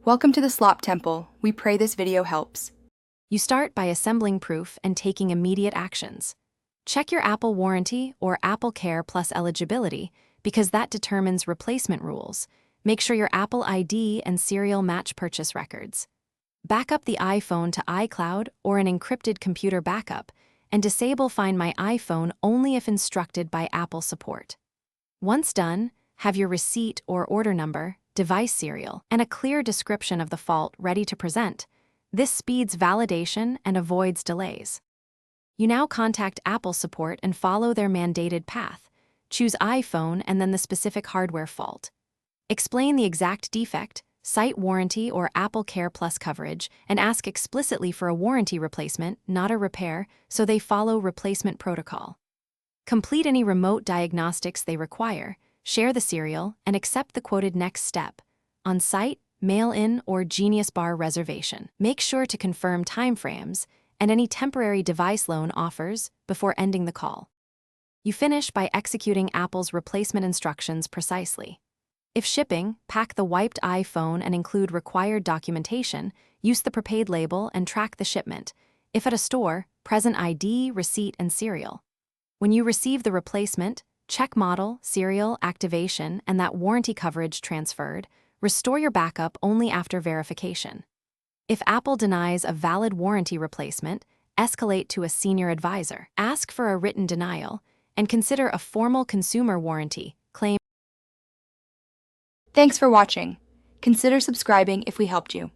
Welcome to the Slop Temple. We pray this video helps. You start by assembling proof and taking immediate actions. Check your Apple warranty or Apple Care Plus eligibility because that determines replacement rules. Make sure your Apple ID and serial match purchase records. Back up the iPhone to iCloud or an encrypted computer backup, and disable Find My iPhone only if instructed by Apple support. Once done, have your receipt or order number, device serial, and a clear description of the fault ready to present. This speeds validation and avoids delays. You now contact Apple support and follow their mandated path. Choose iPhone and then the specific hardware fault. Explain the exact defect, cite warranty or Apple Care Plus coverage, and ask explicitly for a warranty replacement, not a repair, so they follow replacement protocol. Complete any remote diagnostics they require, share the serial, and accept the quoted next step. On site, mail-in, or Genius Bar reservation. Make sure to confirm timeframes and any temporary device loan offers before ending the call. You finish by executing Apple's replacement instructions precisely. If shipping, pack the wiped iPhone and include required documentation, use the prepaid label and track the shipment. If at a store, present ID, receipt, and serial. When you receive the replacement, check model, serial, activation, and that warranty coverage transferred. Restore your backup only after verification. If Apple denies a valid warranty replacement, escalate to a senior advisor. Ask for a written denial, and consider a formal consumer warranty claim. Thanks for watching. Consider subscribing if we helped you.